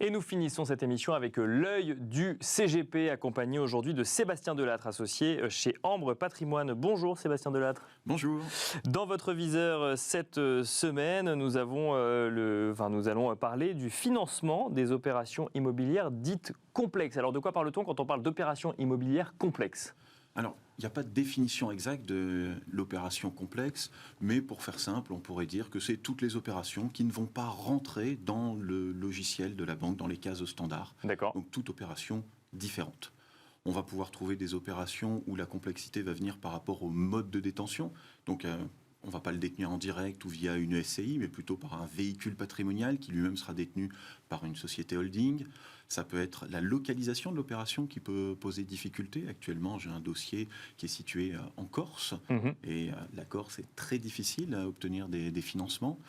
Et nous finissons cette émission avec l'œil du CGP, accompagné aujourd'hui de Sébastien Delattre, associé chez Ambre Patrimoine. Bonjour Sébastien Delattre. Bonjour. Dans votre viseur cette semaine, nous allons parler du financement des opérations immobilières dites complexes. Alors de quoi parle-t-on quand on parle d'opérations immobilières complexes ? Alors, il n'y a pas de définition exacte de l'opération complexe, mais pour faire simple, on pourrait dire que c'est toutes les opérations qui ne vont pas rentrer dans le logiciel de la banque, dans les cases standards. D'accord. Donc, toute opération différente. On va pouvoir trouver des opérations où la complexité va venir par rapport au mode de détention. Donc, on ne va pas le détenir en direct ou via une SCI, mais plutôt par un véhicule patrimonial qui lui-même sera détenu par une société holding. Ça peut être la localisation de l'opération qui peut poser difficulté. Actuellement, j'ai un dossier qui est situé en Corse. Et la Corse est très difficile à obtenir des financements.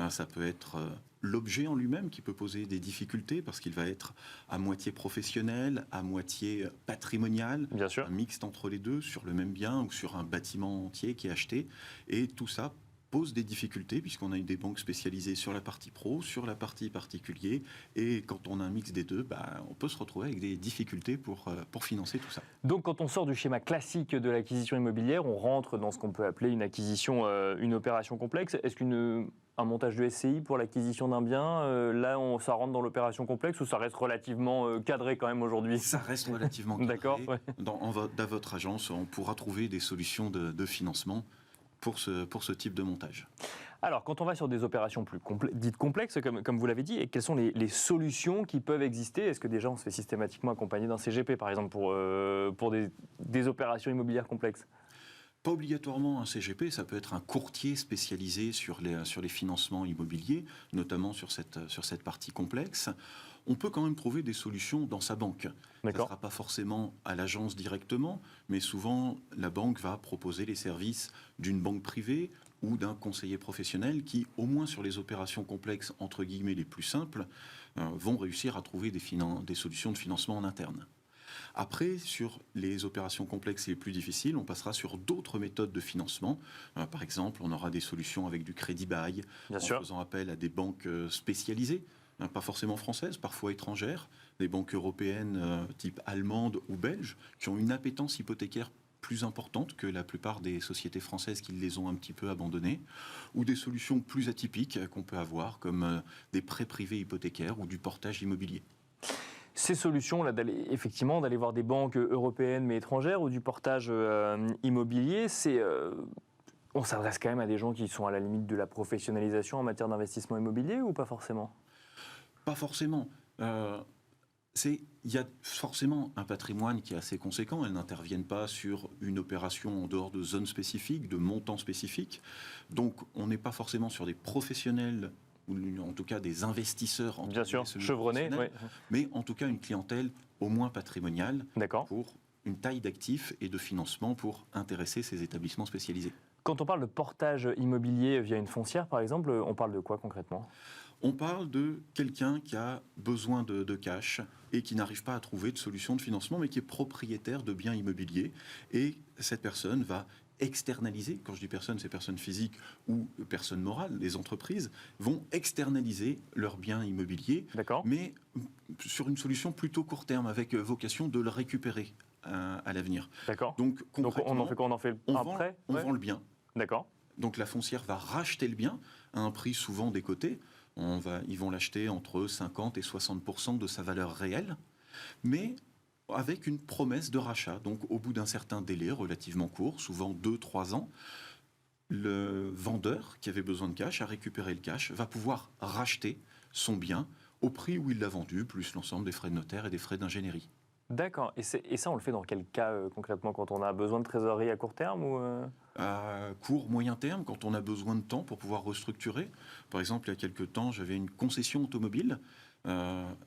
Ça peut être l'objet en lui-même qui peut poser des difficultés parce qu'il va être à moitié professionnel, à moitié patrimonial. Bien sûr. Un mixte entre les deux sur le même bien ou sur un bâtiment entier qui est acheté. Et tout ça pose des difficultés puisqu'on a des banques spécialisées sur la partie pro, sur la partie particulier, et quand on a un mix des deux, on peut se retrouver avec des difficultés pour financer tout ça. Donc quand on sort du schéma classique de l'acquisition immobilière, on rentre dans ce qu'on peut appeler une acquisition, une opération complexe. Est-ce qu'un montage de SCI pour l'acquisition d'un bien, ça rentre dans l'opération complexe ou ça reste relativement cadré quand même aujourd'hui ? Ça reste relativement cadré. D'accord, ouais. Dans votre agence, on pourra trouver des solutions de financement pour ce type de montage. Alors, quand on va sur des opérations plus dites complexes, comme vous l'avez dit, et quelles sont les solutions qui peuvent exister ? Est-ce que déjà on se fait systématiquement accompagner d'un CGP, par exemple, pour des opérations immobilières complexes ? Pas obligatoirement un CGP, ça peut être un courtier spécialisé sur les financements immobiliers, notamment sur cette partie complexe. On peut quand même trouver des solutions dans sa banque. Ça ne sera pas forcément à l'agence directement, mais souvent la banque va proposer les services d'une banque privée ou d'un conseiller professionnel qui, au moins sur les opérations complexes, entre guillemets les plus simples, vont réussir à trouver des solutions de financement en interne. Après, sur les opérations complexes et les plus difficiles, on passera sur d'autres méthodes de financement. Par exemple, on aura des solutions avec du crédit bail, faisant appel à des banques spécialisées, pas forcément françaises, parfois étrangères, des banques européennes type allemande ou belge, qui ont une appétence hypothécaire plus importante que la plupart des sociétés françaises qui les ont un petit peu abandonnées, ou des solutions plus atypiques qu'on peut avoir, comme des prêts privés hypothécaires ou du portage immobilier. Ces solutions, effectivement, d'aller voir des banques européennes mais étrangères ou du portage immobilier, on s'adresse quand même à des gens qui sont à la limite de la professionnalisation en matière d'investissement immobilier ou pas forcément ? Pas forcément. Il y a forcément un patrimoine qui est assez conséquent. Elles n'interviennent pas sur une opération en dehors de zones spécifiques, de montants spécifiques. Donc, on n'est pas forcément sur des professionnels ou en tout cas des investisseurs en bien sûr, chevronnés, oui. Mais en tout cas une clientèle au moins patrimoniale pour une taille d'actifs et de financement pour intéresser ces établissements spécialisés. Quand on parle de portage immobilier via une foncière, par exemple, on parle de quoi concrètement ? On parle de quelqu'un qui a besoin de cash et qui n'arrive pas à trouver de solution de financement, mais qui est propriétaire de biens immobiliers. Et cette personne va externaliser, quand je dis personne, c'est personnes physiques ou personnes morales, les entreprises vont externaliser leurs biens immobiliers, mais sur une solution plutôt court terme, avec vocation de le récupérer à l'avenir. D'accord. Donc on en fait quoi ? On en fait un prêt ? On vend le bien. D'accord. Donc la foncière va racheter le bien à un prix souvent décoté. Ils vont l'acheter entre 50 et 60% de sa valeur réelle, mais avec une promesse de rachat. Donc au bout d'un certain délai relativement court, souvent 2-3 ans, le vendeur qui avait besoin de cash, a récupéré le cash, va pouvoir racheter son bien au prix où il l'a vendu, plus l'ensemble des frais de notaire et des frais d'ingénierie. D'accord. Et ça, on le fait dans quel cas concrètement ? Quand on a besoin de trésorerie à court terme ou À court, moyen terme, quand on a besoin de temps pour pouvoir restructurer. Par exemple, il y a quelques temps, j'avais une concession automobile.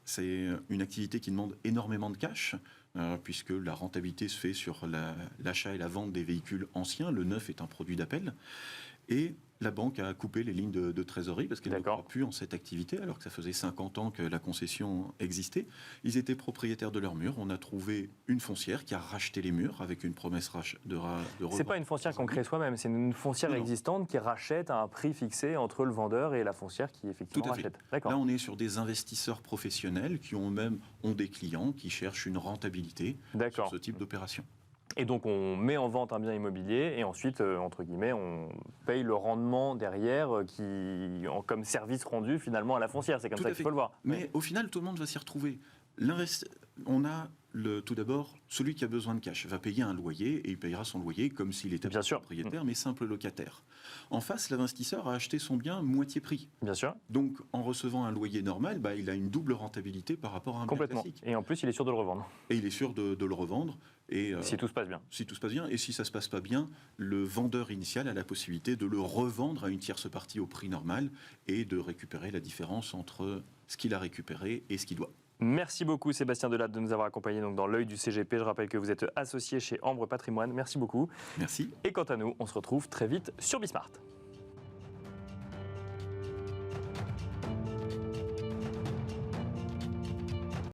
C'est une activité qui demande énormément de cash, puisque la rentabilité se fait sur l'achat et la vente des véhicules anciens. Le neuf est un produit d'appel. Et la banque a coupé les lignes de trésorerie parce qu'elle ne D'accord. croit plus en cette activité, alors que ça faisait 50 ans que la concession existait. Ils étaient propriétaires de leurs murs. On a trouvé une foncière qui a racheté les murs avec une promesse de revente. C'est pas une foncière qu'on crée soi-même, c'est une foncière Non. existante qui rachète à un prix fixé entre le vendeur et la foncière qui effectivement Tout à fait. rachète. D'accord. Là, on est sur des investisseurs professionnels qui ont des clients qui cherchent une rentabilité sur D'accord. ce type d'opération. Et donc on met en vente un bien immobilier et ensuite, entre guillemets, on paye le rendement derrière comme service rendu finalement à la foncière. C'est comme Tout ça à qu'il fait. faut le voir. Mais au final, tout le monde va s'y retrouver. On a tout d'abord, celui qui a besoin de cash va payer un loyer et il payera son loyer comme s'il était Bien sûr. propriétaire, mais simple locataire. En face, l'investisseur a acheté son bien moitié prix. Bien sûr, Donc, en recevant un loyer normal, il a une double rentabilité par rapport à un bien complètement. classique. Et en plus, il est sûr de le revendre, Et il est sûr de le revendre. Et, si tout se passe bien. si tout se passe bien, et si ça ne se passe pas bien, le vendeur initial a la possibilité de le revendre à une tierce partie au prix normal et de récupérer la différence entre ce qu'il a récupéré et ce qu'il doit. Merci beaucoup Sébastien Delatte de nous avoir accompagnés donc, dans l'œil du CGP. Je rappelle que vous êtes associé chez Ambre Patrimoine. Merci beaucoup. Merci. Et quant à nous, on se retrouve très vite sur Bismart.